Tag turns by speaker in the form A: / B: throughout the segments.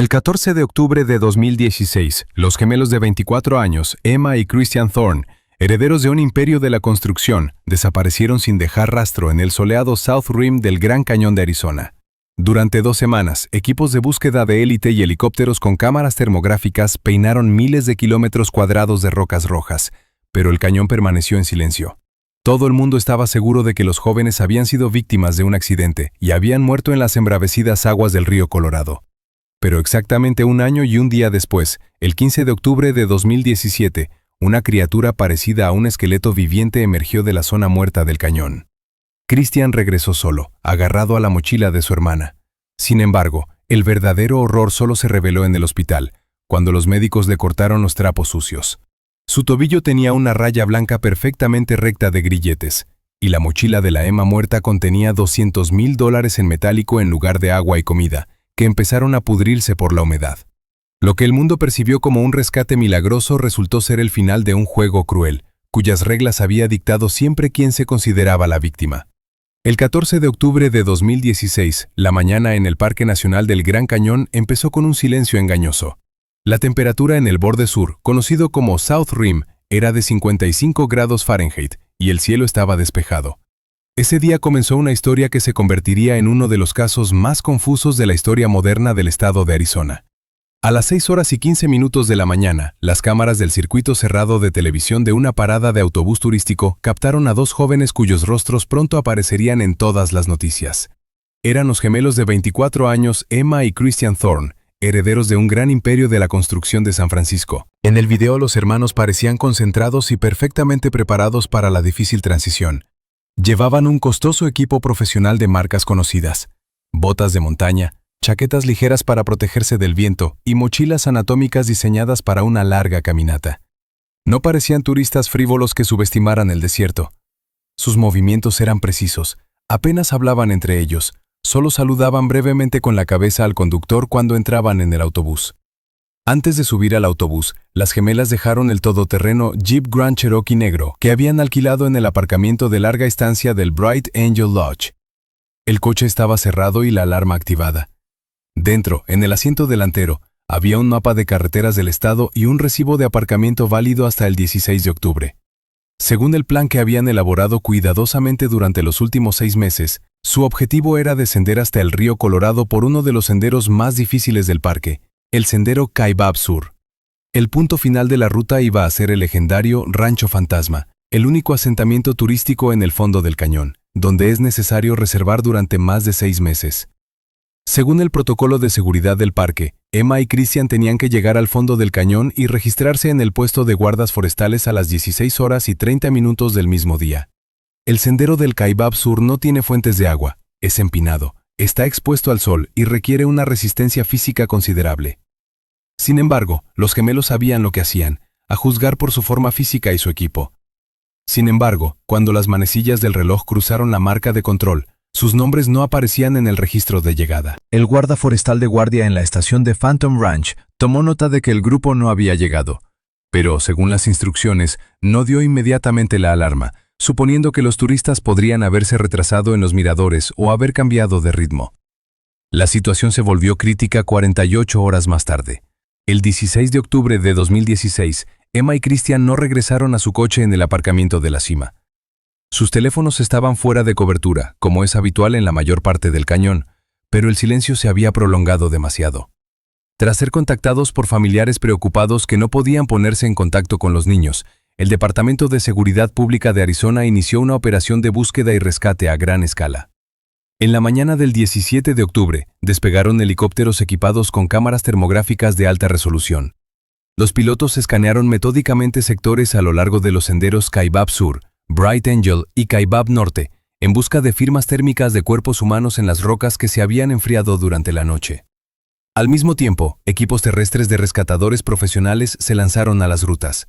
A: El 14 de octubre de 2016, los gemelos de 24 años, Emma y Christian Thorne, herederos de un imperio de la construcción, desaparecieron sin dejar rastro en el soleado South Rim del Gran Cañón de Arizona. Durante 2 semanas, equipos de búsqueda de élite y helicópteros con cámaras termográficas peinaron miles de kilómetros cuadrados de rocas rojas, pero el cañón permaneció en silencio. Todo el mundo estaba seguro de que los jóvenes habían sido víctimas de un accidente y habían muerto en las embravecidas aguas del río Colorado. Pero exactamente 1 año y 1 día después, el 15 de octubre de 2017, una criatura parecida a un esqueleto viviente emergió de la zona muerta del cañón. Christian regresó solo, agarrado a la mochila de su hermana. Sin embargo, el verdadero horror solo se reveló en el hospital, cuando los médicos le cortaron los trapos sucios. Su tobillo tenía una raya blanca perfectamente recta de grilletes, y la mochila de la Emma muerta contenía $200,000 en metálico en lugar de agua y comida, que empezaron a pudrirse por la humedad. Lo que el mundo percibió como un rescate milagroso resultó ser el final de un juego cruel, cuyas reglas había dictado siempre quien se consideraba la víctima. El 14 de octubre de 2016, la mañana en el Parque Nacional del Gran Cañón empezó con un silencio engañoso. La temperatura en el borde sur, conocido como South Rim, era de 55 grados Fahrenheit y el cielo estaba despejado. Ese día comenzó una historia que se convertiría en uno de los casos más confusos de la historia moderna del estado de Arizona. A las 6:15 de la mañana, las cámaras del circuito cerrado de televisión de una parada de autobús turístico captaron a 2 jóvenes cuyos rostros pronto aparecerían en todas las noticias. Eran los gemelos de 24 años Emma y Christian Thorne, herederos de un gran imperio de la construcción de San Francisco. En el video los hermanos parecían concentrados y perfectamente preparados para la difícil transición. Llevaban un costoso equipo profesional de marcas conocidas, botas de montaña, chaquetas ligeras para protegerse del viento y mochilas anatómicas diseñadas para una larga caminata. No parecían turistas frívolos que subestimaran el desierto. Sus movimientos eran precisos, apenas hablaban entre ellos, solo saludaban brevemente con la cabeza al conductor cuando entraban en el autobús. Antes de subir al autobús, las gemelas dejaron el todoterreno Jeep Grand Cherokee negro que habían alquilado en el aparcamiento de larga estancia del Bright Angel Lodge. El coche estaba cerrado y la alarma activada. Dentro, en el asiento delantero, había un mapa de carreteras del estado y un recibo de aparcamiento válido hasta el 16 de octubre. Según el plan que habían elaborado cuidadosamente durante los últimos 6 meses, su objetivo era descender hasta el río Colorado por uno de los senderos más difíciles del parque, el sendero Kaibab Sur. El punto final de la ruta iba a ser el legendario Rancho Fantasma, el único asentamiento turístico en el fondo del cañón, donde es necesario reservar durante más de 6 meses. Según el protocolo de seguridad del parque, Emma y Christian tenían que llegar al fondo del cañón y registrarse en el puesto de guardas forestales a las 16:30 del mismo día. El sendero del Kaibab Sur no tiene fuentes de agua, es empinado, está expuesto al sol y requiere una resistencia física considerable. Sin embargo, los gemelos sabían lo que hacían, a juzgar por su forma física y su equipo. Sin embargo, cuando las manecillas del reloj cruzaron la marca de control, sus nombres no aparecían en el registro de llegada. El guarda forestal de guardia en la estación de Phantom Ranch tomó nota de que el grupo no había llegado, pero, según las instrucciones, no dio inmediatamente la alarma, suponiendo que los turistas podrían haberse retrasado en los miradores o haber cambiado de ritmo. La situación se volvió crítica 48 horas más tarde. El 16 de octubre de 2016, Emma y Christian no regresaron a su coche en el aparcamiento de la cima. Sus teléfonos estaban fuera de cobertura, como es habitual en la mayor parte del cañón, pero el silencio se había prolongado demasiado. Tras ser contactados por familiares preocupados que no podían ponerse en contacto con los niños, el Departamento de Seguridad Pública de Arizona inició una operación de búsqueda y rescate a gran escala. En la mañana del 17 de octubre, despegaron helicópteros equipados con cámaras termográficas de alta resolución. Los pilotos escanearon metódicamente sectores a lo largo de los senderos Kaibab Sur, Bright Angel y Kaibab Norte, en busca de firmas térmicas de cuerpos humanos en las rocas que se habían enfriado durante la noche. Al mismo tiempo, equipos terrestres de rescatadores profesionales se lanzaron a las rutas.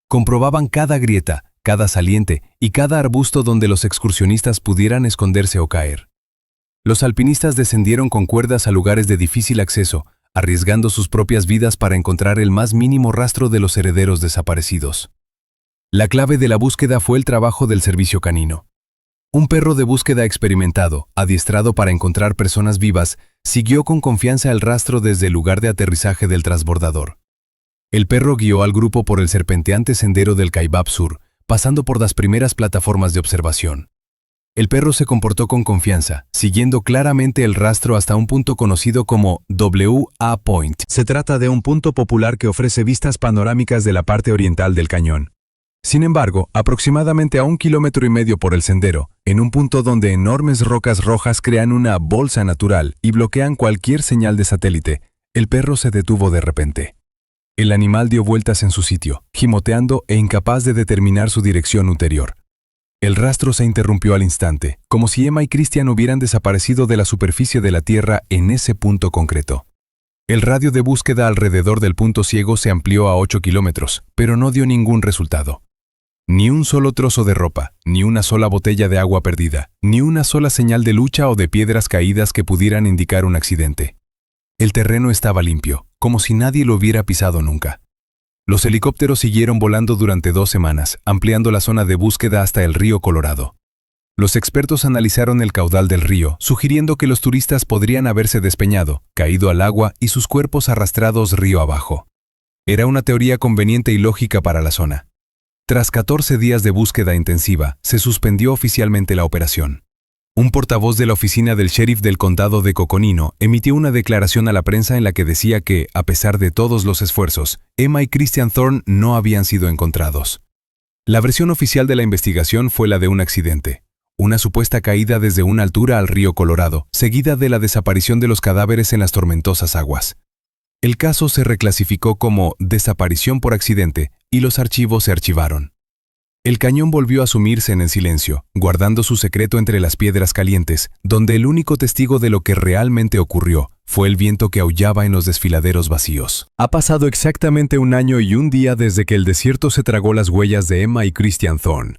A: Comprobaban cada grieta, cada saliente y cada arbusto donde los excursionistas pudieran esconderse o caer. Los alpinistas descendieron con cuerdas a lugares de difícil acceso, arriesgando sus propias vidas para encontrar el más mínimo rastro de los herederos desaparecidos. La clave de la búsqueda fue el trabajo del servicio canino. Un perro de búsqueda experimentado, adiestrado para encontrar personas vivas, siguió con confianza el rastro desde el lugar de aterrizaje del transbordador. El perro guió al grupo por el serpenteante sendero del Kaibab Sur, pasando por las primeras plataformas de observación. El perro se comportó con confianza, siguiendo claramente el rastro hasta un punto conocido como W.A. Point. Se trata de un punto popular que ofrece vistas panorámicas de la parte oriental del cañón. Sin embargo, aproximadamente a 1,5 kilómetros por el sendero, en un punto donde enormes rocas rojas crean una bolsa natural y bloquean cualquier señal de satélite, el perro se detuvo de repente. El animal dio vueltas en su sitio, gimoteando e incapaz de determinar su dirección ulterior. El rastro se interrumpió al instante, como si Emma y Christian hubieran desaparecido de la superficie de la Tierra en ese punto concreto. El radio de búsqueda alrededor del punto ciego se amplió a 8 kilómetros, pero no dio ningún resultado. Ni un solo trozo de ropa, ni una sola botella de agua perdida, ni una sola señal de lucha o de piedras caídas que pudieran indicar un accidente. El terreno estaba limpio, como si nadie lo hubiera pisado nunca. Los helicópteros siguieron volando durante 2 semanas, ampliando la zona de búsqueda hasta el río Colorado. Los expertos analizaron el caudal del río, sugiriendo que los turistas podrían haberse despeñado, caído al agua y sus cuerpos arrastrados río abajo. Era una teoría conveniente y lógica para la zona. Tras 14 días de búsqueda intensiva, se suspendió oficialmente la operación. Un portavoz de la oficina del sheriff del condado de Coconino emitió una declaración a la prensa en la que decía que, a pesar de todos los esfuerzos, Emma y Christian Thorne no habían sido encontrados. La versión oficial de la investigación fue la de un accidente, una supuesta caída desde una altura al río Colorado, seguida de la desaparición de los cadáveres en las tormentosas aguas. El caso se reclasificó como desaparición por accidente y los archivos se archivaron. El cañón volvió a sumirse en el silencio, guardando su secreto entre las piedras calientes, donde el único testigo de lo que realmente ocurrió fue el viento que aullaba en los desfiladeros vacíos. Ha pasado exactamente 1 año y 1 día desde que el desierto se tragó las huellas de Emma y Christian Thorne.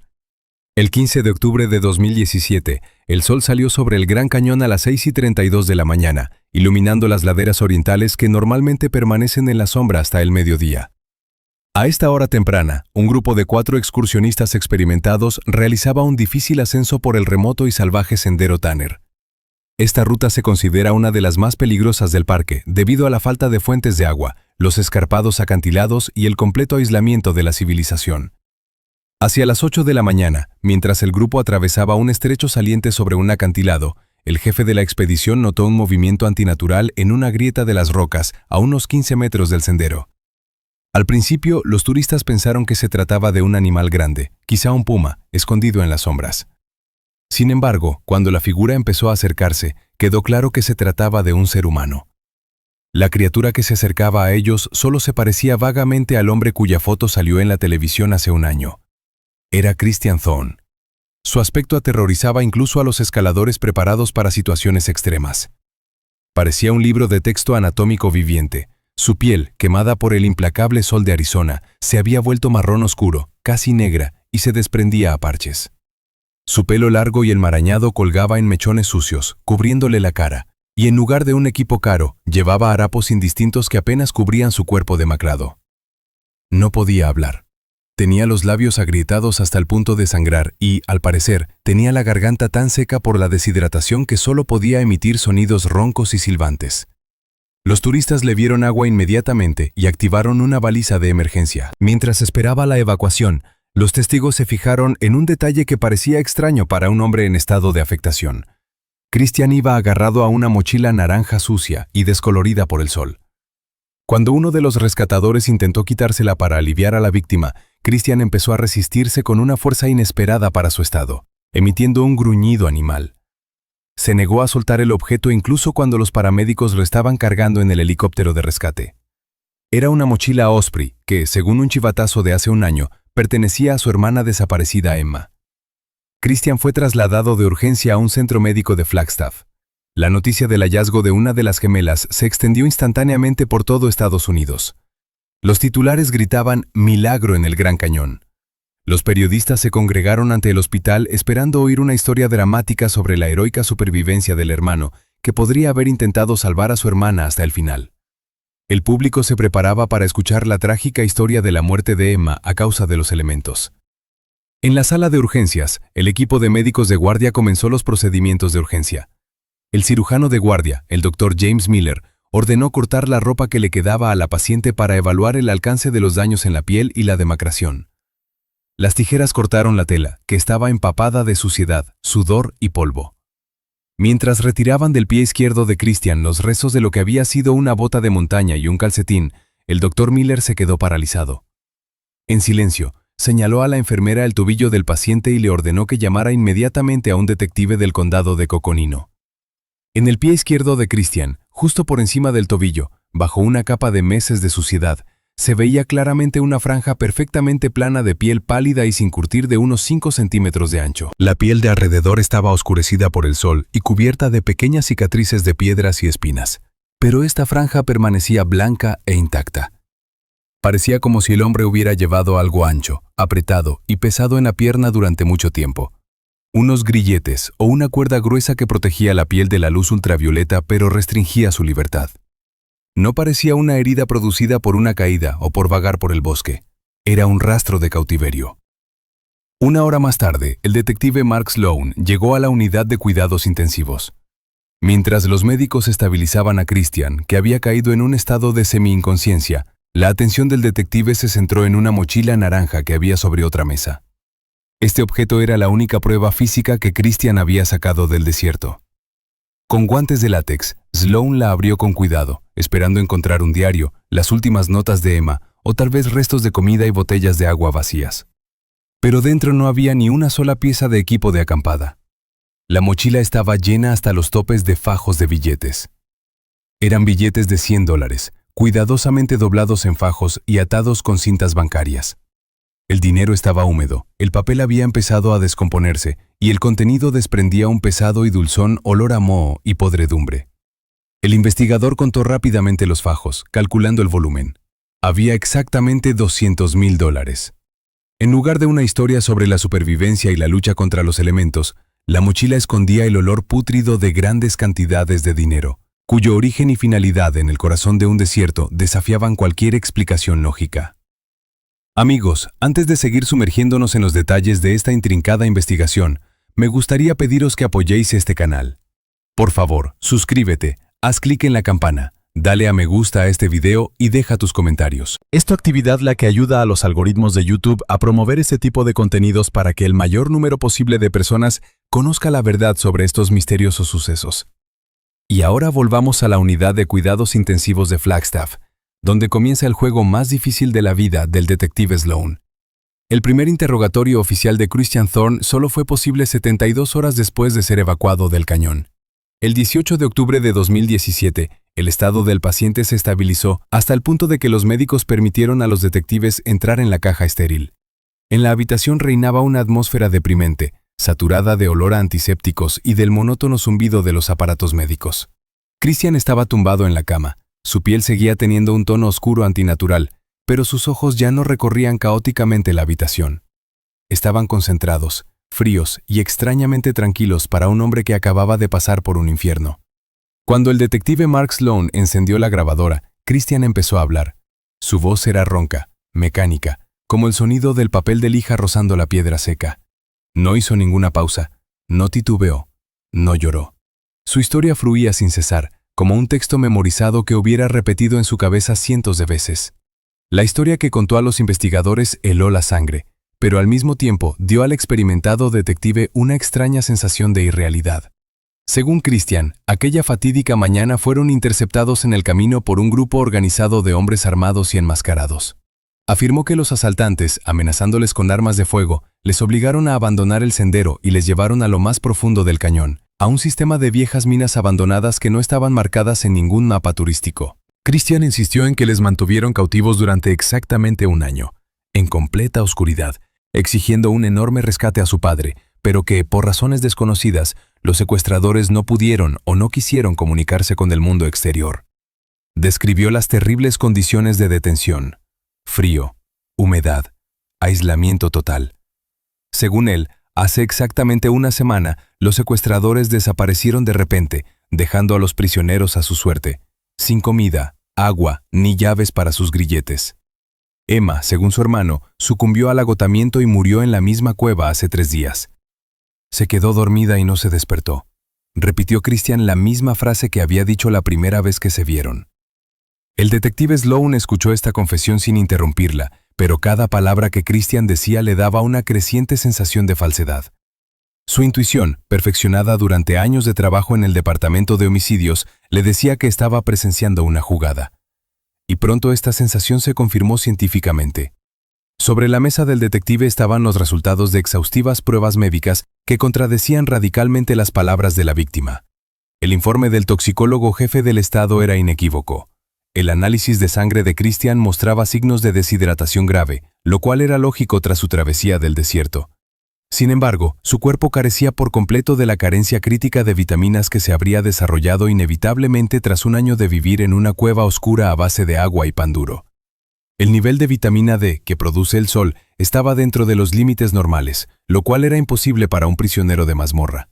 A: El 15 de octubre de 2017, el sol salió sobre el Gran Cañón a las 6:32 de la mañana, iluminando las laderas orientales que normalmente permanecen en la sombra hasta el mediodía. A esta hora temprana, un grupo de 4 excursionistas experimentados realizaba un difícil ascenso por el remoto y salvaje sendero Tanner. Esta ruta se considera una de las más peligrosas del parque debido a la falta de fuentes de agua, los escarpados acantilados y el completo aislamiento de la civilización. Hacia las 8 de la mañana, mientras el grupo atravesaba un estrecho saliente sobre un acantilado, el jefe de la expedición notó un movimiento antinatural en una grieta de las rocas a unos 15 metros del sendero. Al principio, los turistas pensaron que se trataba de un animal grande, quizá un puma, escondido en las sombras. Sin embargo, cuando la figura empezó a acercarse, quedó claro que se trataba de un ser humano. La criatura que se acercaba a ellos solo se parecía vagamente al hombre cuya foto salió en la televisión hace 1 año. Era Christian Thorne. Su aspecto aterrorizaba incluso a los escaladores preparados para situaciones extremas. Parecía un libro de texto anatómico viviente. Su piel, quemada por el implacable sol de Arizona, se había vuelto marrón oscuro, casi negra, y se desprendía a parches. Su pelo largo y enmarañado colgaba en mechones sucios, cubriéndole la cara, y en lugar de un equipo caro, llevaba harapos indistintos que apenas cubrían su cuerpo demacrado. No podía hablar. Tenía los labios agrietados hasta el punto de sangrar y, al parecer, tenía la garganta tan seca por la deshidratación que solo podía emitir sonidos roncos y silbantes. Los turistas le vieron agua inmediatamente y activaron una baliza de emergencia. Mientras esperaba la evacuación, los testigos se fijaron en un detalle que parecía extraño para un hombre en estado de afectación. Christian iba agarrado a una mochila naranja sucia y descolorida por el sol. Cuando uno de los rescatadores intentó quitársela para aliviar a la víctima, Christian empezó a resistirse con una fuerza inesperada para su estado, emitiendo un gruñido animal. Se negó a soltar el objeto incluso cuando los paramédicos lo estaban cargando en el helicóptero de rescate. Era una mochila Osprey que, según un chivatazo de hace 1 año, pertenecía a su hermana desaparecida Emma. Christian fue trasladado de urgencia a un centro médico de Flagstaff. La noticia del hallazgo de una de las gemelas se extendió instantáneamente por todo Estados Unidos. Los titulares gritaban «Milagro en el Gran Cañón». Los periodistas se congregaron ante el hospital esperando oír una historia dramática sobre la heroica supervivencia del hermano, que podría haber intentado salvar a su hermana hasta el final. El público se preparaba para escuchar la trágica historia de la muerte de Emma a causa de los elementos. En la sala de urgencias, el equipo de médicos de guardia comenzó los procedimientos de urgencia. El cirujano de guardia, el Dr. James Miller, ordenó cortar la ropa que le quedaba a la paciente para evaluar el alcance de los daños en la piel y la demacración. Las tijeras cortaron la tela, que estaba empapada de suciedad, sudor y polvo. Mientras retiraban del pie izquierdo de Christian los restos de lo que había sido una bota de montaña y un calcetín, el Dr. Miller se quedó paralizado. En silencio, señaló a la enfermera el tobillo del paciente y le ordenó que llamara inmediatamente a un detective del condado de Coconino. En el pie izquierdo de Christian, justo por encima del tobillo, bajo una capa de meses de suciedad, se veía claramente una franja perfectamente plana de piel pálida y sin curtir de unos 5 centímetros de ancho. La piel de alrededor estaba oscurecida por el sol y cubierta de pequeñas cicatrices de piedras y espinas, pero esta franja permanecía blanca e intacta. Parecía como si el hombre hubiera llevado algo ancho, apretado y pesado en la pierna durante mucho tiempo. Unos grilletes o una cuerda gruesa que protegía la piel de la luz ultravioleta pero restringía su libertad. No parecía una herida producida por una caída o por vagar por el bosque. Era un rastro de cautiverio. Una hora más tarde, el detective Mark Sloan llegó a la unidad de cuidados intensivos. Mientras los médicos estabilizaban a Christian, que había caído en un estado de semi-inconsciencia, la atención del detective se centró en una mochila naranja que había sobre otra mesa. Este objeto era la única prueba física que Christian había sacado del desierto. Con guantes de látex, Sloan la abrió con cuidado, esperando encontrar un diario, las últimas notas de Emma o tal vez restos de comida y botellas de agua vacías. Pero dentro no había ni una sola pieza de equipo de acampada. La mochila estaba llena hasta los topes de fajos de billetes. Eran billetes de $100, cuidadosamente doblados en fajos y atados con cintas bancarias. El dinero estaba húmedo, el papel había empezado a descomponerse y el contenido desprendía un pesado y dulzón olor a moho y podredumbre. El investigador contó rápidamente los fajos, calculando el volumen. Había exactamente $200,000. En lugar de una historia sobre la supervivencia y la lucha contra los elementos, la mochila escondía el olor pútrido de grandes cantidades de dinero, cuyo origen y finalidad en el corazón de un desierto desafiaban cualquier explicación lógica. Amigos, antes de seguir sumergiéndonos en los detalles de esta intrincada investigación, me gustaría pediros que apoyéis este canal. Por favor, suscríbete, haz clic en la campana, dale a me gusta a este video y deja tus comentarios. Es tu actividad la que ayuda a los algoritmos de YouTube a promover este tipo de contenidos para que el mayor número posible de personas conozca la verdad sobre estos misteriosos sucesos. Y ahora volvamos a la unidad de cuidados intensivos de Flagstaff, donde comienza el juego más difícil de la vida del detective Sloan. El primer interrogatorio oficial de Christian Thorne solo fue posible 72 horas después de ser evacuado del cañón. El 18 de octubre de 2017, el estado del paciente se estabilizó hasta el punto de que los médicos permitieron a los detectives entrar en la caja estéril. En la habitación reinaba una atmósfera deprimente, saturada de olor a antisépticos y del monótono zumbido de los aparatos médicos. Christian estaba tumbado en la cama. Su piel seguía teniendo un tono oscuro antinatural, pero sus ojos ya no recorrían caóticamente la habitación. Estaban concentrados, fríos y extrañamente tranquilos para un hombre que acababa de pasar por un infierno. Cuando el detective Mark Sloan encendió la grabadora, Christian empezó a hablar. Su voz era ronca, mecánica, como el sonido del papel de lija rozando la piedra seca. No hizo ninguna pausa, no titubeó, no lloró. Su historia fluía sin cesar, como un texto memorizado que hubiera repetido en su cabeza cientos de veces. La historia que contó a los investigadores heló la sangre, pero al mismo tiempo dio al experimentado detective una extraña sensación de irrealidad. Según Christian, aquella fatídica mañana fueron interceptados en el camino por un grupo organizado de hombres armados y enmascarados. Afirmó que los asaltantes, amenazándoles con armas de fuego, les obligaron a abandonar el sendero y les llevaron a lo más profundo del cañón, a un sistema de viejas minas abandonadas que no estaban marcadas en ningún mapa turístico. Christian insistió en que les mantuvieron cautivos durante exactamente un año, en completa oscuridad, exigiendo un enorme rescate a su padre, pero que, por razones desconocidas, los secuestradores no pudieron o no quisieron comunicarse con el mundo exterior. Describió las terribles condiciones de detención: frío, humedad, aislamiento total. Según él, hace exactamente una semana, los secuestradores desaparecieron de repente, dejando a los prisioneros a su suerte, sin comida, agua ni llaves para sus grilletes. Emma, según su hermano, sucumbió al agotamiento y murió en la misma cueva hace 3 días. Se quedó dormida y no se despertó. repitió Christian la misma frase que había dicho la primera vez que se vieron. El detective Sloan escuchó esta confesión sin interrumpirla, pero cada palabra que Christian decía le daba una creciente sensación de falsedad. Su intuición, perfeccionada durante años de trabajo en el departamento de homicidios, le decía que estaba presenciando una jugada. Y pronto esta sensación se confirmó científicamente. Sobre la mesa del detective estaban los resultados de exhaustivas pruebas médicas que contradecían radicalmente las palabras de la víctima. El informe del toxicólogo jefe del estado era inequívoco. El análisis de sangre de Christian mostraba signos de deshidratación grave, lo cual era lógico tras su travesía del desierto. Sin embargo, su cuerpo carecía por completo de la carencia crítica de vitaminas que se habría desarrollado inevitablemente tras un año de vivir en una cueva oscura a base de agua y pan duro. El nivel de vitamina D que produce el sol estaba dentro de los límites normales, lo cual era imposible para un prisionero de mazmorra.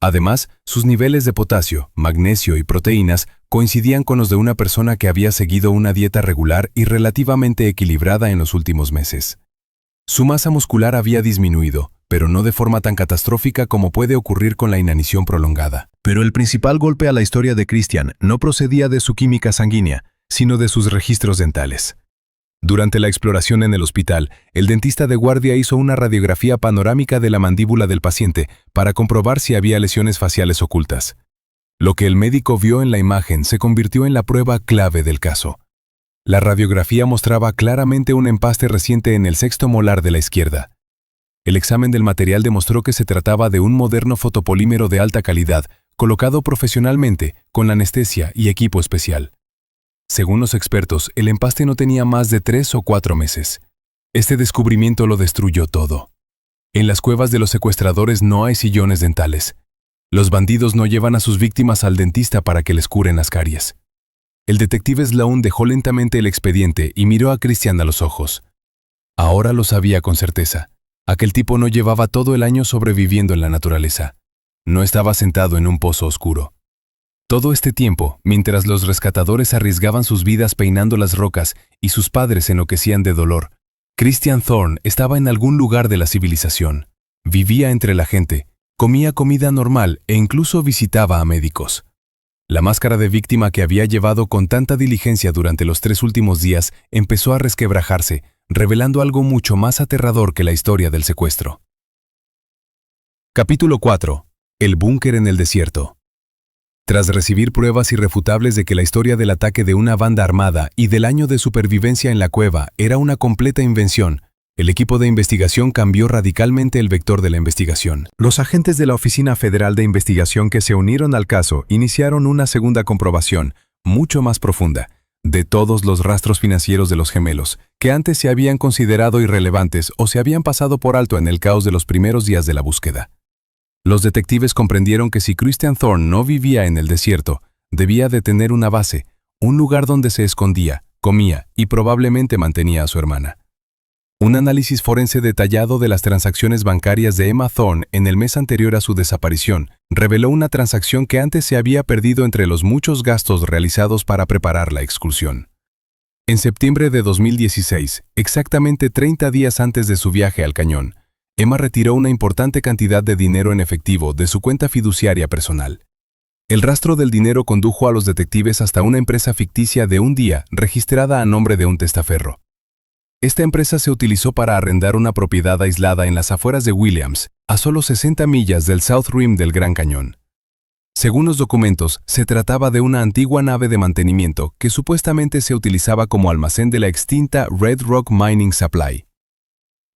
A: Además, sus niveles de potasio, magnesio y proteínas coincidían con los de una persona que había seguido una dieta regular y relativamente equilibrada en los últimos meses. Su masa muscular había disminuido, pero no de forma tan catastrófica como puede ocurrir con la inanición prolongada. Pero el principal golpe a la historia de Christian no procedía de su química sanguínea, sino de sus registros dentales. Durante la exploración en el hospital, el dentista de guardia hizo una radiografía panorámica de la mandíbula del paciente para comprobar si había lesiones faciales ocultas. Lo que el médico vio en la imagen se convirtió en la prueba clave del caso. La radiografía mostraba claramente un empaste reciente en el sexto molar de la izquierda. El examen del material demostró que se trataba de un moderno fotopolímero de alta calidad, colocado profesionalmente, con anestesia y equipo especial. Según los expertos, el empaste no tenía más de 3 o 4 meses. Este descubrimiento lo destruyó todo. En las cuevas de los secuestradores no hay sillones dentales. Los bandidos no llevan a sus víctimas al dentista para que les curen las caries. El detective Sloan dejó lentamente el expediente y miró a Christian a los ojos. Ahora lo sabía con certeza. Aquel tipo no llevaba todo el año sobreviviendo en la naturaleza. No estaba sentado en un pozo oscuro. Todo este tiempo, mientras los rescatadores arriesgaban sus vidas peinando las rocas y sus padres enloquecían de dolor, Christian Thorne estaba en algún lugar de la civilización. Vivía entre la gente, comía comida normal e incluso visitaba a médicos. La máscara de víctima que había llevado con tanta diligencia durante los 3 últimos días empezó a resquebrajarse, revelando algo mucho más aterrador que la historia del secuestro. Capítulo 4. El búnker en el desierto. Tras recibir pruebas irrefutables de que la historia del ataque de una banda armada y del año de supervivencia en la cueva era una completa invención, el equipo de investigación cambió radicalmente el vector de la investigación. Los agentes de la Oficina Federal de Investigación que se unieron al caso iniciaron una segunda comprobación, mucho más profunda, de todos los rastros financieros de los gemelos, que antes se habían considerado irrelevantes o se habían pasado por alto en el caos de los primeros días de la búsqueda. Los detectives comprendieron que si Christian Thorne no vivía en el desierto, debía de tener una base, un lugar donde se escondía, comía y probablemente mantenía a su hermana. Un análisis forense detallado de las transacciones bancarias de Emma Thorne en el mes anterior a su desaparición reveló una transacción que antes se había perdido entre los muchos gastos realizados para preparar la excursión. En septiembre de 2016, exactamente 30 días antes de su viaje al cañón, Emma retiró una importante cantidad de dinero en efectivo de su cuenta fiduciaria personal. El rastro del dinero condujo a los detectives hasta una empresa ficticia de un día registrada a nombre de un testaferro. Esta empresa se utilizó para arrendar una propiedad aislada en las afueras de Williams, a solo 60 millas del South Rim del Gran Cañón. Según los documentos, se trataba de una antigua nave de mantenimiento que supuestamente se utilizaba como almacén de la extinta Red Rock Mining Supply.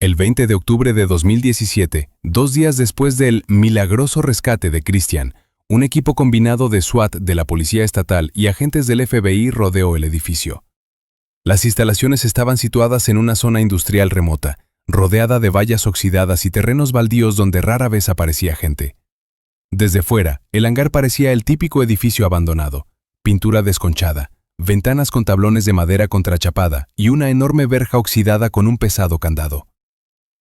A: El 20 de octubre de 2017, 2 días después del milagroso rescate de Christian, un equipo combinado de SWAT de la Policía Estatal y agentes del FBI rodeó el edificio. Las instalaciones estaban situadas en una zona industrial remota, rodeada de vallas oxidadas y terrenos baldíos donde rara vez aparecía gente. Desde fuera, el hangar parecía el típico edificio abandonado, pintura desconchada, ventanas con tablones de madera contrachapada y una enorme verja oxidada con un pesado candado.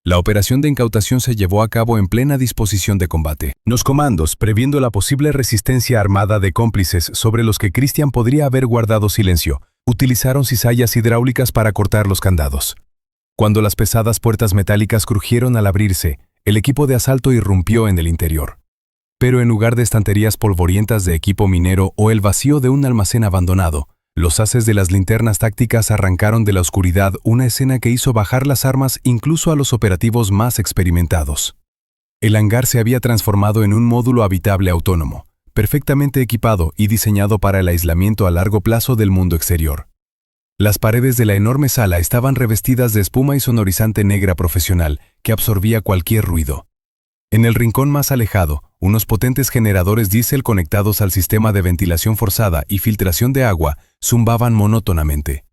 A: La operación de incautación se llevó a cabo en plena disposición de combate. Los comandos, previendo la posible resistencia armada de cómplices sobre los que Christian podría haber guardado silencio, utilizaron cizallas hidráulicas para cortar los candados. Cuando las pesadas puertas metálicas crujieron al abrirse, el equipo de asalto irrumpió en el interior. Pero en lugar de estanterías polvorientas de equipo minero o el vacío de un almacén abandonado, los haces de las linternas tácticas arrancaron de la oscuridad una escena que hizo bajar las armas incluso a los operativos más experimentados. El hangar se había transformado en un módulo habitable autónomo, perfectamente equipado y diseñado para el aislamiento a largo plazo del mundo exterior. Las paredes de la enorme sala estaban revestidas de espuma isonorizante negra profesional que absorbía cualquier ruido. En el rincón más alejado, unos potentes generadores diésel conectados al sistema de ventilación forzada y filtración de agua zumbaban monótonamente.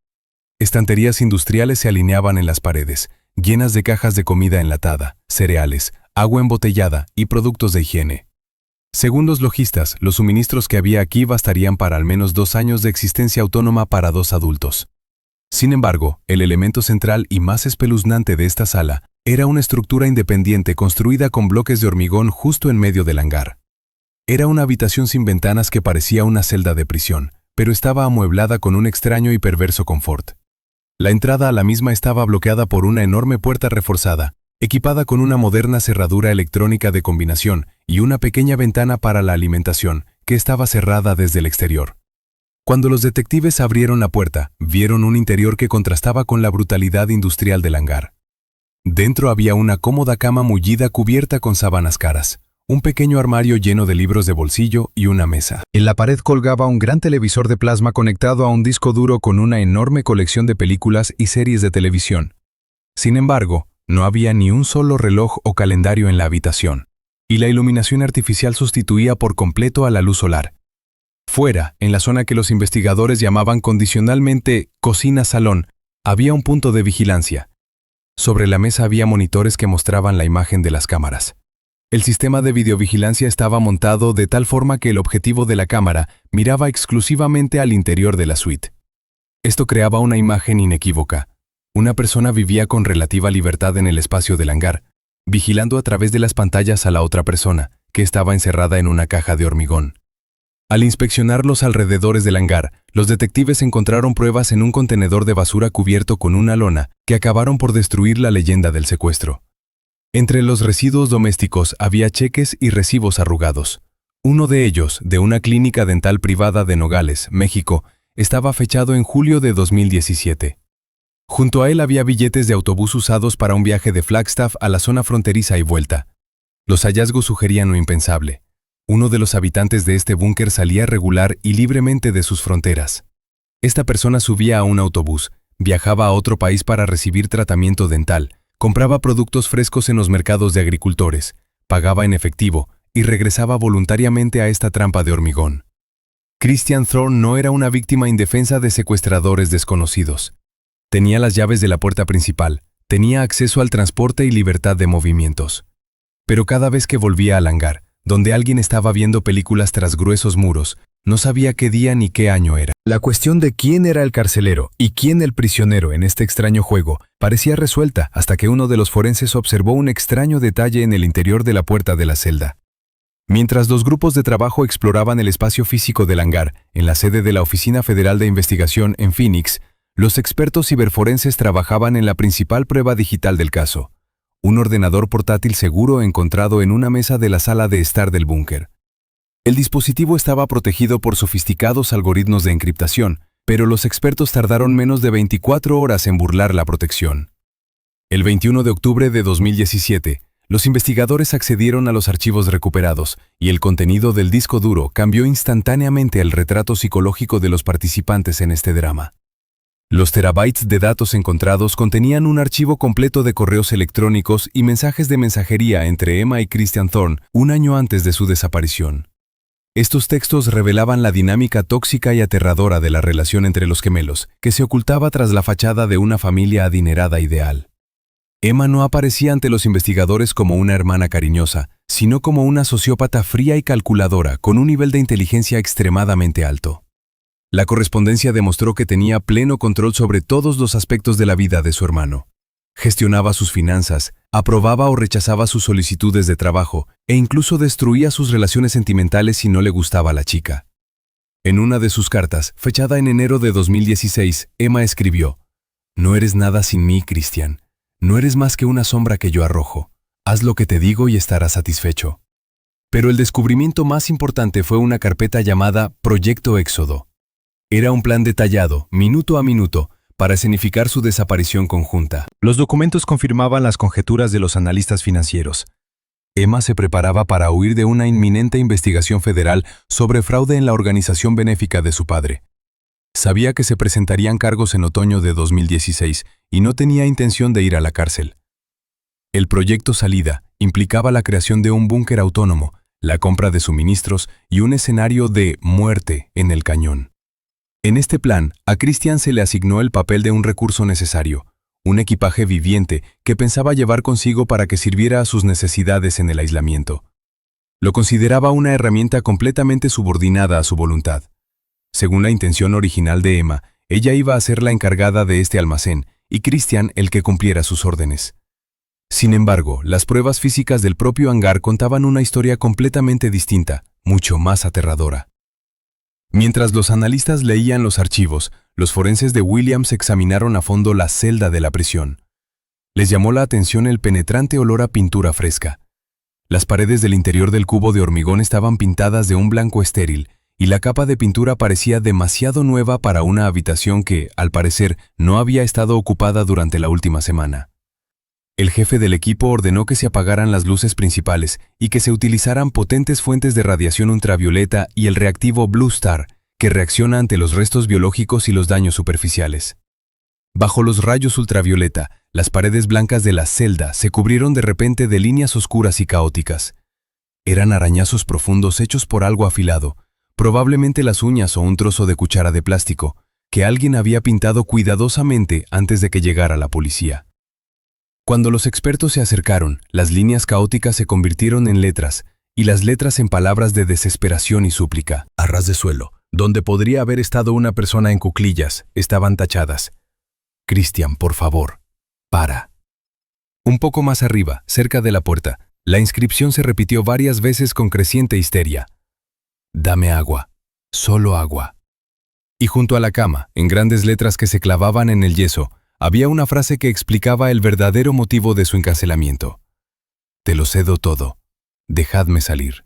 A: Estanterías industriales se alineaban en las paredes, llenas de cajas de comida enlatada, cereales, agua embotellada y productos de higiene. Según los logistas, los suministros que había aquí bastarían para al menos 2 años de existencia autónoma para 2 adultos. Sin embargo, el elemento central y más espeluznante de esta sala era una estructura independiente construida con bloques de hormigón justo en medio del hangar. Era una habitación sin ventanas que parecía una celda de prisión, pero estaba amueblada con un extraño y perverso confort. La entrada a la misma estaba bloqueada por una enorme puerta reforzada, equipada con una moderna cerradura electrónica de combinación y una pequeña ventana para la alimentación, que estaba cerrada desde el exterior. Cuando los detectives abrieron la puerta, vieron un interior que contrastaba con la brutalidad industrial del hangar. Dentro había una cómoda cama mullida cubierta con sábanas caras, un pequeño armario lleno de libros de bolsillo y una mesa. En la pared colgaba un gran televisor de plasma conectado a un disco duro con una enorme colección de películas y series de televisión. Sin embargo, no había ni un solo reloj o calendario en la habitación, y la iluminación artificial sustituía por completo a la luz solar. Fuera, en la zona que los investigadores llamaban condicionalmente cocina-salón, había un punto de vigilancia. Sobre la mesa había monitores que mostraban la imagen de las cámaras. El sistema de videovigilancia estaba montado de tal forma que el objetivo de la cámara miraba exclusivamente al interior de la suite. Esto creaba una imagen inequívoca. Una persona vivía con relativa libertad en el espacio del hangar, vigilando a través de las pantallas a la otra persona, que estaba encerrada en una caja de hormigón. Al inspeccionar los alrededores del hangar, los detectives encontraron pruebas en un contenedor de basura cubierto con una lona que acabaron por destruir la leyenda del secuestro. Entre los residuos domésticos había cheques y recibos arrugados. Uno de ellos, de una clínica dental privada de Nogales, México, estaba fechado en julio de 2017. Junto a él había billetes de autobús usados para un viaje de Flagstaff a la zona fronteriza y vuelta. Los hallazgos sugerían lo impensable. Uno de los habitantes de este búnker salía regular y libremente de sus fronteras. Esta persona subía a un autobús, viajaba a otro país para recibir tratamiento dental, compraba productos frescos en los mercados de agricultores, pagaba en efectivo y regresaba voluntariamente a esta trampa de hormigón. Christian Thorne no era una víctima indefensa de secuestradores desconocidos. Tenía las llaves de la puerta principal, tenía acceso al transporte y libertad de movimientos. Pero cada vez que volvía al hangar, donde alguien estaba viendo películas tras gruesos muros, no sabía qué día ni qué año era. La cuestión de quién era el carcelero y quién el prisionero en este extraño juego parecía resuelta hasta que uno de los forenses observó un extraño detalle en el interior de la puerta de la celda. Mientras 2 grupos de trabajo exploraban el espacio físico del hangar, en la sede de la Oficina Federal de Investigación en Phoenix, los expertos ciberforenses trabajaban en la principal prueba digital del caso. Un ordenador portátil seguro encontrado en una mesa de la sala de estar del búnker. El dispositivo estaba protegido por sofisticados algoritmos de encriptación, pero los expertos tardaron menos de 24 horas en burlar la protección. El 21 de octubre de 2017, los investigadores accedieron a los archivos recuperados y el contenido del disco duro cambió instantáneamente el retrato psicológico de los participantes en este drama. Los terabytes de datos encontrados contenían un archivo completo de correos electrónicos y mensajes de mensajería entre Emma y Christian Thorne un año antes de su desaparición. Estos textos revelaban la dinámica tóxica y aterradora de la relación entre los gemelos, que se ocultaba tras la fachada de una familia adinerada ideal. Emma no aparecía ante los investigadores como una hermana cariñosa, sino como una sociópata fría y calculadora con un nivel de inteligencia extremadamente alto. La correspondencia demostró que tenía pleno control sobre todos los aspectos de la vida de su hermano. Gestionaba sus finanzas, aprobaba o rechazaba sus solicitudes de trabajo e incluso destruía sus relaciones sentimentales si no le gustaba la chica. En una de sus cartas, fechada en enero de 2016, Emma escribió: «No eres nada sin mí, Christian. No eres más que una sombra que yo arrojo. Haz lo que te digo y estarás satisfecho». Pero el descubrimiento más importante fue una carpeta llamada Proyecto Éxodo. Era un plan detallado, minuto a minuto, para escenificar su desaparición conjunta. Los documentos confirmaban las conjeturas de los analistas financieros. Emma se preparaba para huir de una inminente investigación federal sobre fraude en la organización benéfica de su padre. Sabía que se presentarían cargos en otoño de 2016 y no tenía intención de ir a la cárcel. El proyecto Salida implicaba la creación de un búnker autónomo, la compra de suministros y un escenario de muerte en el cañón. En este plan, a Christian se le asignó el papel de un recurso necesario, un equipaje viviente que pensaba llevar consigo para que sirviera a sus necesidades en el aislamiento. Lo consideraba una herramienta completamente subordinada a su voluntad. Según la intención original de Emma, ella iba a ser la encargada de este almacén y Christian el que cumpliera sus órdenes. Sin embargo, las pruebas físicas del propio hangar contaban una historia completamente distinta, mucho más aterradora. Mientras los analistas leían los archivos, los forenses de Williams examinaron a fondo la celda de la prisión. Les llamó la atención el penetrante olor a pintura fresca. Las paredes del interior del cubo de hormigón estaban pintadas de un blanco estéril, y la capa de pintura parecía demasiado nueva para una habitación que, al parecer, no había estado ocupada durante la última semana. El jefe del equipo ordenó que se apagaran las luces principales y que se utilizaran potentes fuentes de radiación ultravioleta y el reactivo Blue Star, que reacciona ante los restos biológicos y los daños superficiales. Bajo los rayos ultravioleta, las paredes blancas de la celda se cubrieron de repente de líneas oscuras y caóticas. Eran arañazos profundos hechos por algo afilado, probablemente las uñas o un trozo de cuchara de plástico, que alguien había pintado cuidadosamente antes de que llegara la policía. Cuando los expertos se acercaron, las líneas caóticas se convirtieron en letras, y las letras en palabras de desesperación y súplica. A ras de suelo, donde podría haber estado una persona en cuclillas, estaban tachadas. Christian, por favor, para. Un poco más arriba, cerca de la puerta, la inscripción se repitió varias veces con creciente histeria. Dame agua, solo agua. Y junto a la cama, en grandes letras que se clavaban en el yeso, había una frase que explicaba el verdadero motivo de su encarcelamiento. Te lo cedo todo. Dejadme salir.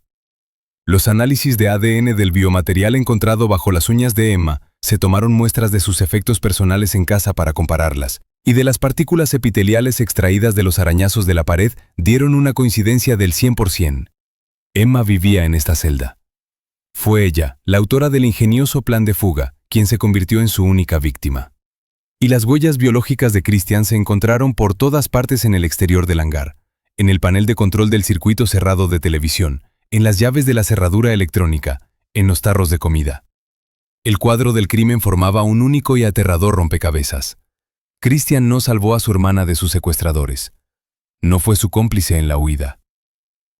A: Los análisis de ADN del biomaterial encontrado bajo las uñas de Emma se tomaron muestras de sus efectos personales en casa para compararlas, y de las partículas epiteliales extraídas de los arañazos de la pared dieron una coincidencia del 100%. Emma vivía en esta celda. Fue ella, la autora del ingenioso plan de fuga, quien se convirtió en su única víctima. Y las huellas biológicas de Christian se encontraron por todas partes en el exterior del hangar, en el panel de control del circuito cerrado de televisión, en las llaves de la cerradura electrónica, en los tarros de comida. El cuadro del crimen formaba un único y aterrador rompecabezas. Christian no salvó a su hermana de sus secuestradores. No fue su cómplice en la huida.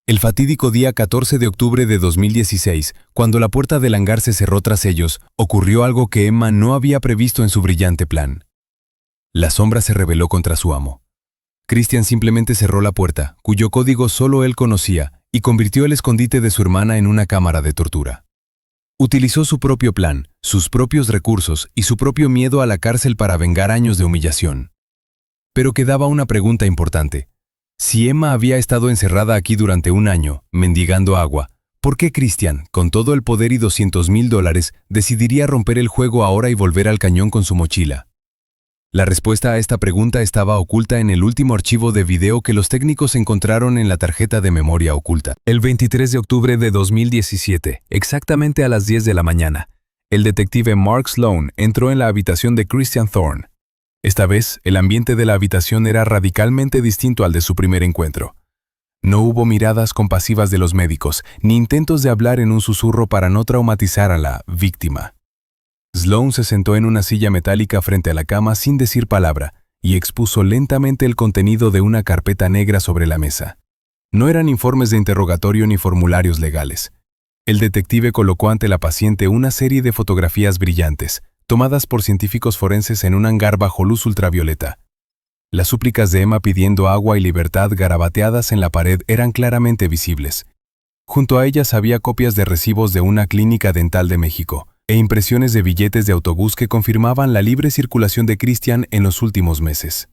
A: El fatídico día 14 de octubre de 2016, cuando la puerta del hangar se cerró tras ellos, ocurrió algo que Emma no había previsto en su brillante plan. La sombra se rebeló contra su amo. Christian simplemente cerró la puerta, cuyo código solo él conocía, y convirtió el escondite de su hermana en una cámara de tortura. Utilizó su propio plan, sus propios recursos y su propio miedo a la cárcel para vengar años de humillación. Pero quedaba una pregunta importante. Si Emma había estado encerrada aquí durante un año, mendigando agua, ¿por qué Christian, con todo el poder y $200,000, decidiría romper el juego ahora y volver al cañón con su mochila? La respuesta a esta pregunta estaba oculta en el último archivo de video que los técnicos encontraron en la tarjeta de memoria oculta. El 23 de octubre de 2017, exactamente a las 10 de la mañana, el detective Mark Sloan entró en la habitación de Christian Thorne. Esta vez, el ambiente de la habitación era radicalmente distinto al de su primer encuentro. No hubo miradas compasivas de los médicos, ni intentos de hablar en un susurro para no traumatizar a la víctima. Sloan se sentó en una silla metálica frente a la cama sin decir palabra y expuso lentamente el contenido de una carpeta negra sobre la mesa. No eran informes de interrogatorio ni formularios legales. El detective colocó ante la paciente una serie de fotografías brillantes, tomadas por científicos forenses en un hangar bajo luz ultravioleta. Las súplicas de Emma pidiendo agua y libertad garabateadas en la pared eran claramente visibles. Junto a ellas había copias de recibos de una clínica dental de México e impresiones de billetes de autobús que confirmaban la libre circulación de Christian en los últimos meses.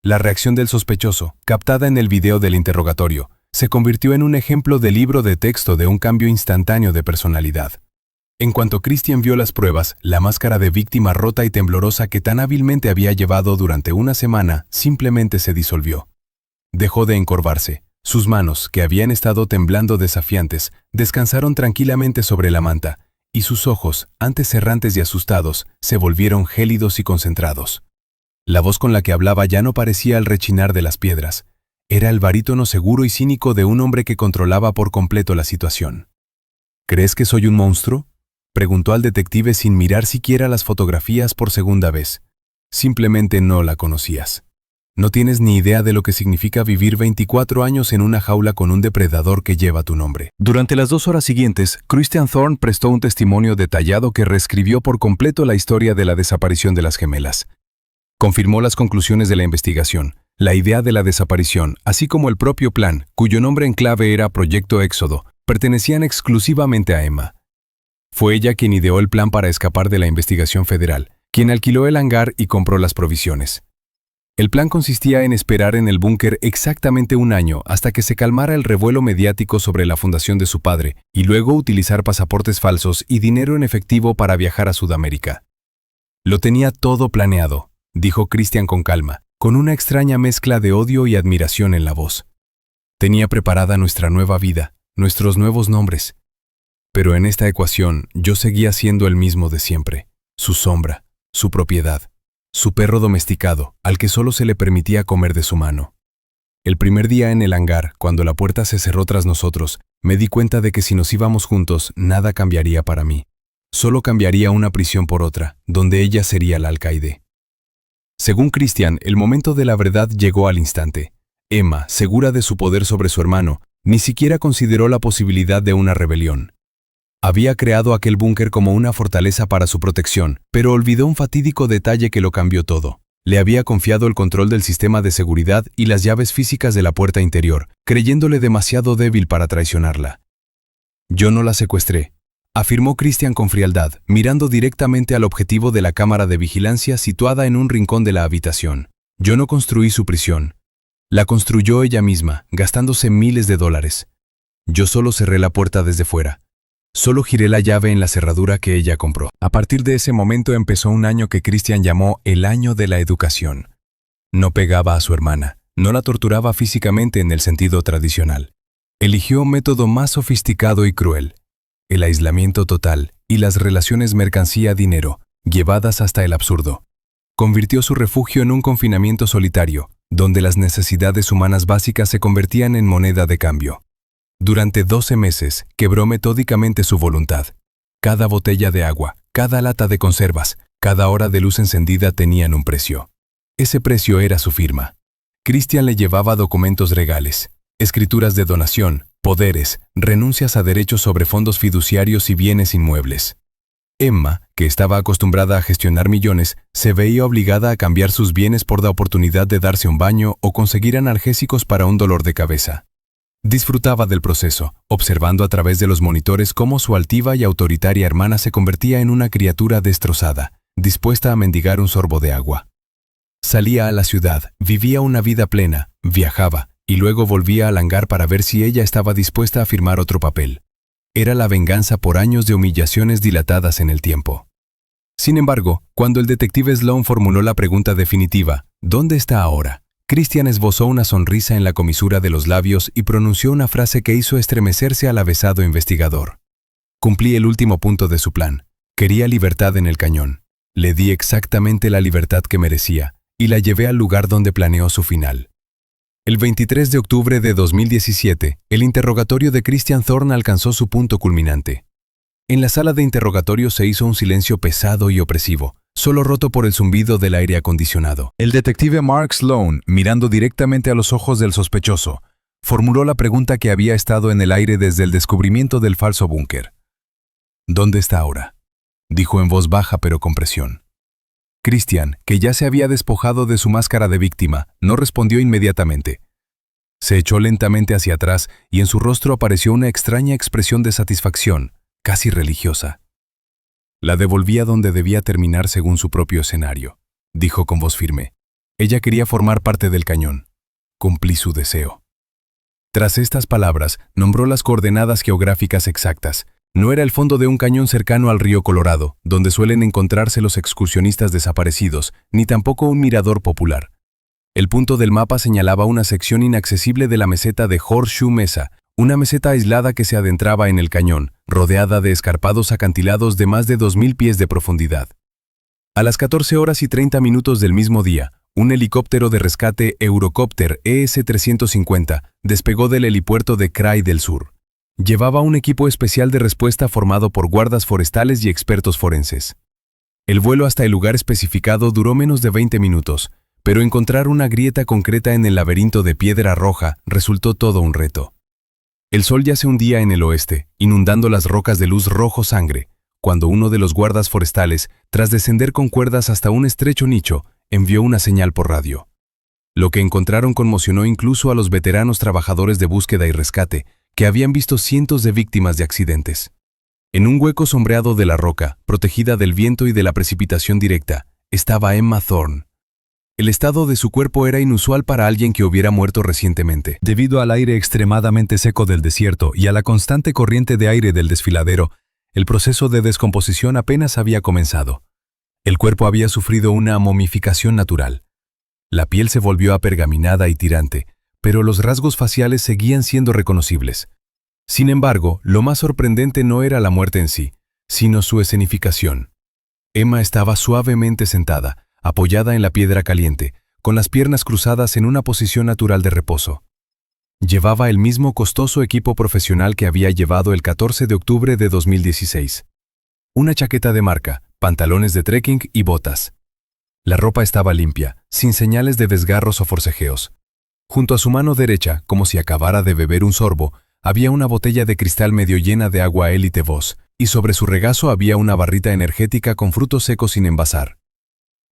A: La reacción del sospechoso, captada en el video del interrogatorio, se convirtió en un ejemplo de libro de texto de un cambio instantáneo de personalidad. En cuanto Christian vio las pruebas, la máscara de víctima rota y temblorosa que tan hábilmente había llevado durante una semana simplemente se disolvió. Dejó de encorvarse. Sus manos, que habían estado temblando desafiantes, descansaron tranquilamente sobre la manta, y sus ojos, antes errantes y asustados, se volvieron gélidos y concentrados. La voz con la que hablaba ya no parecía el rechinar de las piedras. Era el barítono seguro y cínico de un hombre que controlaba por completo la situación. ¿Crees que soy un monstruo?, preguntó al detective sin mirar siquiera las fotografías por segunda vez. Simplemente no la conocías. No tienes ni idea de lo que significa vivir 24 años en una jaula con un depredador que lleva tu nombre. Durante las 2 horas siguientes, Christian Thorne prestó un testimonio detallado que reescribió por completo la historia de la desaparición de las gemelas. Confirmó las conclusiones de la investigación, la idea de la desaparición, así como el propio plan, cuyo nombre en clave era Proyecto Éxodo, pertenecían exclusivamente a Emma. Fue ella quien ideó el plan para escapar de la investigación federal, quien alquiló el hangar y compró las provisiones. El plan consistía en esperar en el búnker exactamente 1 año hasta que se calmara el revuelo mediático sobre la fundación de su padre y luego utilizar pasaportes falsos y dinero en efectivo para viajar a Sudamérica. Lo tenía todo planeado, dijo Christian con calma, con una extraña mezcla de odio y admiración en la voz. Tenía preparada nuestra nueva vida, nuestros nuevos nombres. Pero en esta ecuación yo seguía siendo el mismo de siempre, su sombra, su propiedad, su perro domesticado, al que solo se le permitía comer de su mano. El primer día en el hangar, cuando la puerta se cerró tras nosotros, me di cuenta de que si nos íbamos juntos, nada cambiaría para mí. Solo cambiaría una prisión por otra, donde ella sería la alcaide. Según Christian, el momento de la verdad llegó al instante. Emma, segura de su poder sobre su hermano, ni siquiera consideró la posibilidad de una rebelión. Había creado aquel búnker como una fortaleza para su protección, pero olvidó un fatídico detalle que lo cambió todo. Le había confiado el control del sistema de seguridad y las llaves físicas de la puerta interior, creyéndole demasiado débil para traicionarla. «Yo no la secuestré», afirmó Christian con frialdad, mirando directamente al objetivo de la cámara de vigilancia situada en un rincón de la habitación. «Yo no construí su prisión. La construyó ella misma, gastándose miles de dólares. Yo solo cerré la puerta desde fuera. Solo giré la llave en la cerradura que ella compró». A partir de ese momento empezó un año que Christian llamó el año de la educación. No pegaba a su hermana, no la torturaba físicamente en el sentido tradicional. Eligió un método más sofisticado y cruel: el aislamiento total y las relaciones mercancía-dinero, llevadas hasta el absurdo. Convirtió su refugio en un confinamiento solitario, donde las necesidades humanas básicas se convertían en moneda de cambio. Durante 12 meses, quebró metódicamente su voluntad. Cada botella de agua, cada lata de conservas, cada hora de luz encendida tenían un precio. Ese precio era su firma. Christian le llevaba documentos legales, escrituras de donación, poderes, renuncias a derechos sobre fondos fiduciarios y bienes inmuebles. Emma, que estaba acostumbrada a gestionar millones, se veía obligada a cambiar sus bienes por la oportunidad de darse un baño o conseguir analgésicos para un dolor de cabeza. Disfrutaba del proceso, observando a través de los monitores cómo su altiva y autoritaria hermana se convertía en una criatura destrozada, dispuesta a mendigar un sorbo de agua. Salía a la ciudad, vivía una vida plena, viajaba, y luego volvía al hangar para ver si ella estaba dispuesta a firmar otro papel. Era la venganza por años de humillaciones dilatadas en el tiempo. Sin embargo, cuando el detective Sloan formuló la pregunta definitiva, ¿dónde está ahora?, Christian esbozó una sonrisa en la comisura de los labios y pronunció una frase que hizo estremecerse al avesado investigador. Cumplí el último punto de su plan. Quería libertad en el cañón. Le di exactamente la libertad que merecía y la llevé al lugar donde planeó su final. El 23 de octubre de 2017, el interrogatorio de Christian Thorne alcanzó su punto culminante. En la sala de interrogatorio se hizo un silencio pesado y opresivo, solo roto por el zumbido del aire acondicionado. El detective Mark Sloan, mirando directamente a los ojos del sospechoso, formuló la pregunta que había estado en el aire desde el descubrimiento del falso búnker. «¿Dónde está ahora?», dijo en voz baja pero con presión. Christian, que ya se había despojado de su máscara de víctima, no respondió inmediatamente. Se echó lentamente hacia atrás y en su rostro apareció una extraña expresión de satisfacción, casi religiosa. «La devolvía donde debía terminar según su propio escenario», dijo con voz firme. «Ella quería formar parte del cañón. Cumplí su deseo». Tras estas palabras, nombró las coordenadas geográficas exactas. No era el fondo de un cañón cercano al río Colorado, donde suelen encontrarse los excursionistas desaparecidos, ni tampoco un mirador popular. El punto del mapa señalaba una sección inaccesible de la meseta de Horseshoe Mesa, una meseta aislada que se adentraba en el cañón, rodeada de escarpados acantilados de más de 2000 pies de profundidad. A las 14:30 del mismo día, un helicóptero de rescate Eurocopter ES-350 despegó del helipuerto de Cray del Sur. Llevaba un equipo especial de respuesta formado por guardas forestales y expertos forenses. El vuelo hasta el lugar especificado duró menos de 20 minutos, pero encontrar una grieta concreta en el laberinto de piedra roja resultó todo un reto. El sol ya se hundía en el oeste, inundando las rocas de luz rojo sangre, cuando uno de los guardas forestales, tras descender con cuerdas hasta un estrecho nicho, envió una señal por radio. Lo que encontraron conmocionó incluso a los veteranos trabajadores de búsqueda y rescate, que habían visto cientos de víctimas de accidentes. En un hueco sombreado de la roca, protegida del viento y de la precipitación directa, estaba Emma Thorne. El estado de su cuerpo era inusual para alguien que hubiera muerto recientemente. Debido al aire extremadamente seco del desierto y a la constante corriente de aire del desfiladero, el proceso de descomposición apenas había comenzado. El cuerpo había sufrido una momificación natural. La piel se volvió apergaminada y tirante, pero los rasgos faciales seguían siendo reconocibles. Sin embargo, lo más sorprendente no era la muerte en sí, sino su escenificación. Emma estaba suavemente sentada, apoyada en la piedra caliente, con las piernas cruzadas en una posición natural de reposo. Llevaba el mismo costoso equipo profesional que había llevado el 14 de octubre de 2016. Una chaqueta de marca, pantalones de trekking y botas. La ropa estaba limpia, sin señales de desgarros o forcejeos. Junto a su mano derecha, como si acabara de beber un sorbo, había una botella de cristal medio llena de agua Elite Voss, y sobre su regazo había una barrita energética con frutos secos sin envasar.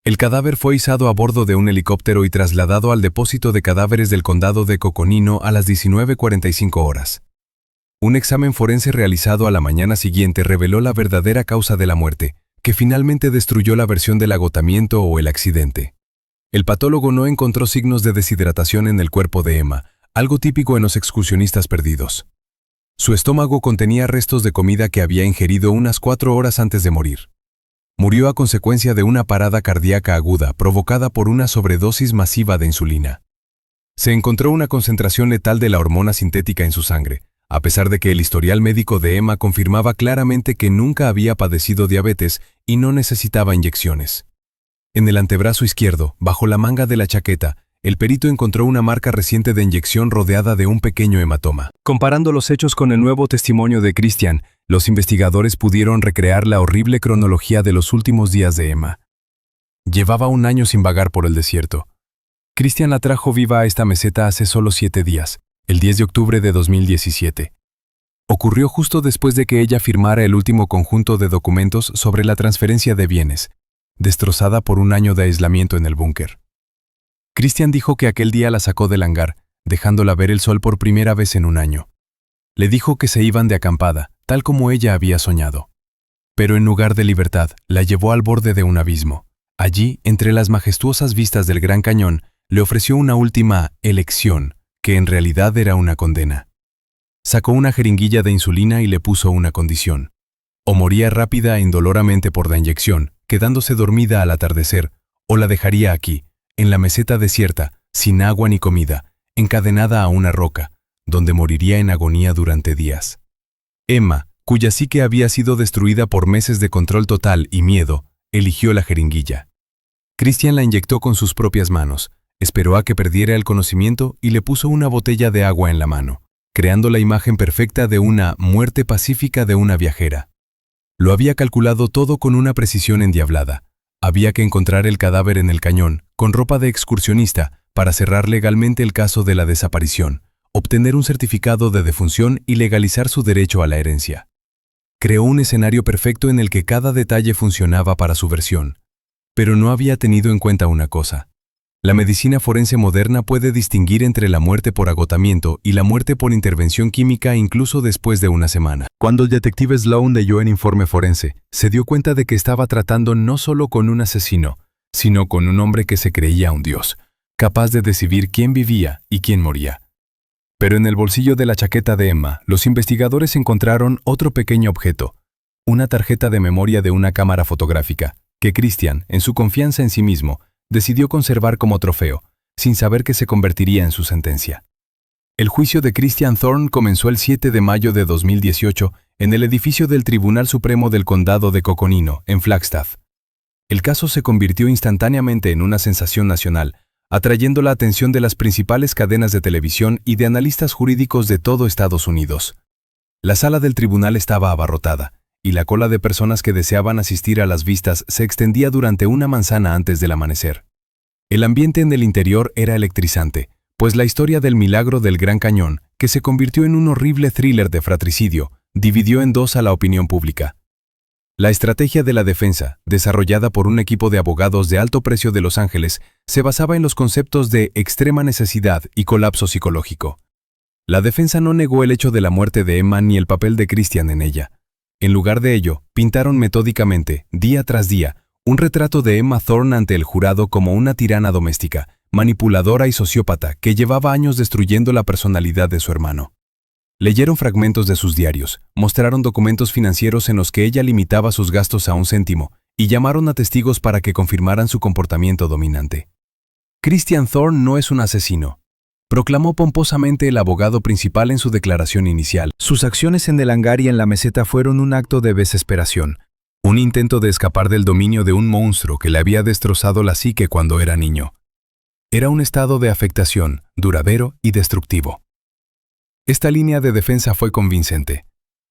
A: El cadáver fue izado a bordo de un helicóptero y trasladado al depósito de cadáveres del condado de Coconino a las 19:45 horas. Un examen forense realizado a la mañana siguiente reveló la verdadera causa de la muerte, que finalmente destruyó la versión del agotamiento o el accidente. El patólogo no encontró signos de deshidratación en el cuerpo de Emma, algo típico en los excursionistas perdidos. Su estómago contenía restos de comida que había ingerido unas 4 horas antes de morir. Murió a consecuencia de una parada cardíaca aguda provocada por una sobredosis masiva de insulina. Se encontró una concentración letal de la hormona sintética en su sangre, a pesar de que el historial médico de Emma confirmaba claramente que nunca había padecido diabetes y no necesitaba inyecciones. En el antebrazo izquierdo, bajo la manga de la chaqueta, el perito encontró una marca reciente de inyección rodeada de un pequeño hematoma. Comparando los hechos con el nuevo testimonio de Christian, los investigadores pudieron recrear la horrible cronología de los últimos días de Emma. Llevaba un año sin vagar por el desierto. Christian la trajo viva a esta meseta hace solo 7 días, el 10 de octubre de 2017. Ocurrió justo después de que ella firmara el último conjunto de documentos sobre la transferencia de bienes, destrozada por un año de aislamiento en el búnker. Christian dijo que aquel día la sacó del hangar, dejándola ver el sol por primera vez en un año. Le dijo que se iban de acampada, tal como ella había soñado. Pero en lugar de libertad, la llevó al borde de un abismo. Allí, entre las majestuosas vistas del Gran Cañón, le ofreció una última elección, que en realidad era una condena. Sacó una jeringuilla de insulina y le puso una condición. O moría rápida e indoloramente por la inyección, quedándose dormida al atardecer, o la dejaría aquí, en la meseta desierta, sin agua ni comida, encadenada a una roca, donde moriría en agonía durante días. Emma, cuya psique había sido destruida por meses de control total y miedo, eligió la jeringuilla. Christian la inyectó con sus propias manos, esperó a que perdiera el conocimiento y le puso una botella de agua en la mano, creando la imagen perfecta de una muerte pacífica de una viajera. Lo había calculado todo con una precisión endiablada. Había que encontrar el cadáver en el cañón, con ropa de excursionista, para cerrar legalmente el caso de la desaparición, obtener un certificado de defunción y legalizar su derecho a la herencia. Creó un escenario perfecto en el que cada detalle funcionaba para su versión. Pero no había tenido en cuenta una cosa. La medicina forense moderna puede distinguir entre la muerte por agotamiento y la muerte por intervención química incluso después de una semana. Cuando el detective Sloan leyó el informe forense, se dio cuenta de que estaba tratando no solo con un asesino, sino con un hombre que se creía un dios, capaz de decidir quién vivía y quién moría. Pero en el bolsillo de la chaqueta de Emma, los investigadores encontraron otro pequeño objeto, una tarjeta de memoria de una cámara fotográfica, que Christian, en su confianza en sí mismo, decidió conservar como trofeo, sin saber que se convertiría en su sentencia. El juicio de Christian Thorne comenzó el 7 de mayo de 2018 en el edificio del Tribunal Supremo del Condado de Coconino, en Flagstaff. El caso se convirtió instantáneamente en una sensación nacional, atrayendo la atención de las principales cadenas de televisión y de analistas jurídicos de todo Estados Unidos. La sala del tribunal estaba abarrotada, y la cola de personas que deseaban asistir a las vistas se extendía durante una manzana antes del amanecer. El ambiente en el interior era electrizante, pues la historia del milagro del Gran Cañón, que se convirtió en un horrible thriller de fratricidio, dividió en dos a la opinión pública. La estrategia de la defensa, desarrollada por un equipo de abogados de alto precio de Los Ángeles, se basaba en los conceptos de extrema necesidad y colapso psicológico. La defensa no negó el hecho de la muerte de Emma ni el papel de Christian en ella. En lugar de ello, pintaron metódicamente, día tras día, un retrato de Emma Thorne ante el jurado como una tirana doméstica, manipuladora y sociópata que llevaba años destruyendo la personalidad de su hermano. Leyeron fragmentos de sus diarios, mostraron documentos financieros en los que ella limitaba sus gastos a 1 céntimo y llamaron a testigos para que confirmaran su comportamiento dominante. Christian Thorne no es un asesino, proclamó pomposamente el abogado principal en su declaración inicial. Sus acciones en el hangar y en la meseta fueron un acto de desesperación, un intento de escapar del dominio de un monstruo que le había destrozado la psique cuando era niño. Era un estado de afectación, duradero y destructivo. Esta línea de defensa fue convincente.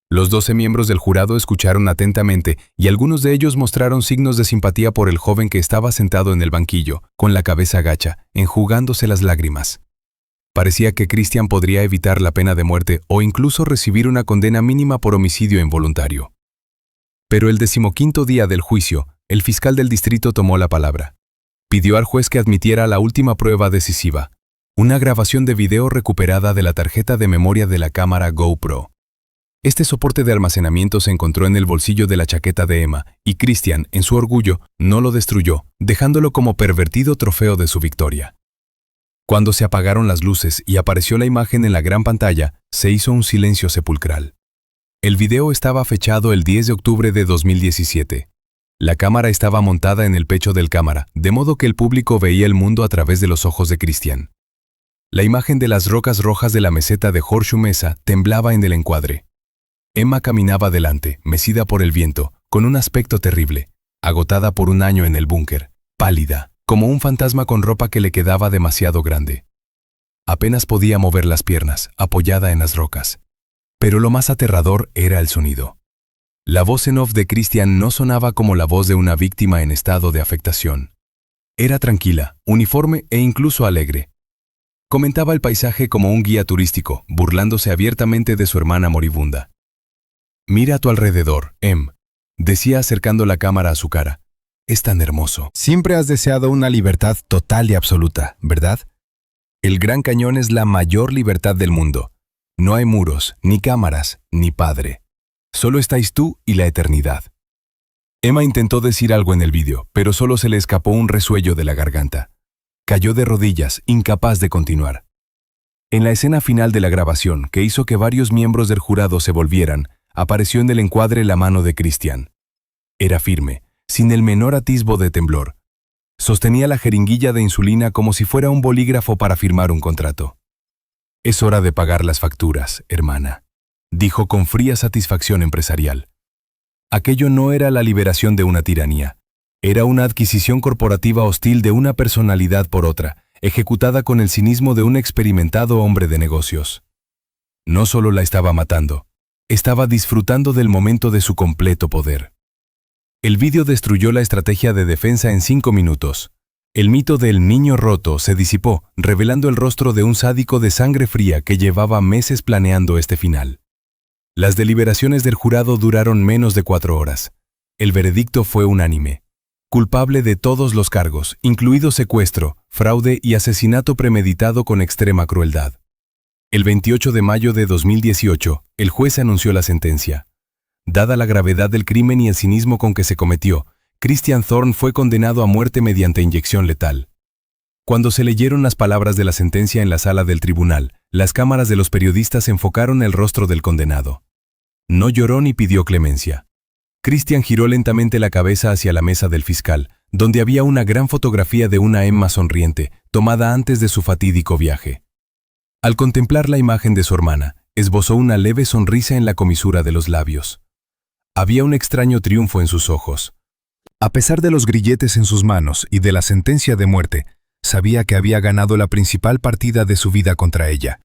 A: Los 12 miembros del jurado escucharon atentamente y algunos de ellos mostraron signos de simpatía por el joven que estaba sentado en el banquillo, con la cabeza gacha, enjugándose las lágrimas. Parecía que Christian podría evitar la pena de muerte o incluso recibir una condena mínima por homicidio involuntario. Pero el 15º día del juicio, el fiscal del distrito tomó la palabra. Pidió al juez que admitiera la última prueba decisiva, una grabación de video recuperada de la tarjeta de memoria de la cámara GoPro. Este soporte de almacenamiento se encontró en el bolsillo de la chaqueta de Emma y Christian, en su orgullo, no lo destruyó, dejándolo como pervertido trofeo de su victoria. Cuando se apagaron las luces y apareció la imagen en la gran pantalla, se hizo un silencio sepulcral. El video estaba fechado el 10 de octubre de 2017. La cámara estaba montada en el pecho del cámara, de modo que el público veía el mundo a través de los ojos de Christian. La imagen de las rocas rojas de la meseta de Horseshoe Mesa temblaba en el encuadre. Emma caminaba adelante, mecida por el viento, con un aspecto terrible, agotada por un año en el búnker, pálida, como un fantasma con ropa que le quedaba demasiado grande. Apenas podía mover las piernas, apoyada en las rocas. Pero lo más aterrador era el sonido. La voz en off de Christian no sonaba como la voz de una víctima en estado de afectación. Era tranquila, uniforme e incluso alegre. Comentaba el paisaje como un guía turístico, burlándose abiertamente de su hermana moribunda. «Mira a tu alrededor, Em», decía acercando la cámara a su cara. «Es tan hermoso. Siempre has deseado una libertad total y absoluta, ¿verdad? El Gran Cañón es la mayor libertad del mundo. No hay muros, ni cámaras, ni padre. Solo estáis tú y la eternidad». Emma intentó decir algo en el vídeo, pero solo se le escapó un resuello de la garganta. Cayó de rodillas, incapaz de continuar. En la escena final de la grabación, que hizo que varios miembros del jurado se volvieran, apareció en el encuadre la mano de Christian. Era firme, sin el menor atisbo de temblor. Sostenía la jeringuilla de insulina como si fuera un bolígrafo para firmar un contrato. «Es hora de pagar las facturas, hermana», dijo con fría satisfacción empresarial. Aquello no era la liberación de una tiranía. Era una adquisición corporativa hostil de una personalidad por otra, ejecutada con el cinismo de un experimentado hombre de negocios. No solo la estaba matando, estaba disfrutando del momento de su completo poder. El vídeo destruyó la estrategia de defensa en 5 minutos. El mito del niño roto se disipó, revelando el rostro de un sádico de sangre fría que llevaba meses planeando este final. Las deliberaciones del jurado duraron menos de 4 horas. El veredicto fue unánime. Culpable de todos los cargos, incluido secuestro, fraude y asesinato premeditado con extrema crueldad. El 28 de mayo de 2018, el juez anunció la sentencia. Dada la gravedad del crimen y el cinismo con que se cometió, Christian Thorne fue condenado a muerte mediante inyección letal. Cuando se leyeron las palabras de la sentencia en la sala del tribunal, las cámaras de los periodistas enfocaron el rostro del condenado. No lloró ni pidió clemencia. Christian giró lentamente la cabeza hacia la mesa del fiscal, donde había una gran fotografía de una Emma sonriente, tomada antes de su fatídico viaje. Al contemplar la imagen de su hermana, esbozó una leve sonrisa en la comisura de los labios. Había un extraño triunfo en sus ojos. A pesar de los grilletes en sus manos y de la sentencia de muerte, sabía que había ganado la principal partida de su vida contra ella.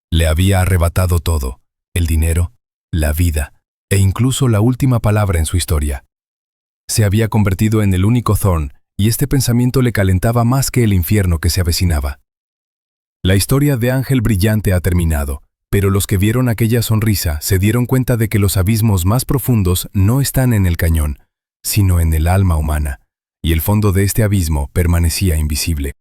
A: Le había arrebatado todo: el dinero, la vida e incluso la última palabra en su historia. Se había convertido en el único Thorne, y este pensamiento le calentaba más que el infierno que se avecinaba. La historia de Ángel Brillante ha terminado, pero los que vieron aquella sonrisa se dieron cuenta de que los abismos más profundos no están en el cañón, sino en el alma humana, y el fondo de este abismo permanecía invisible.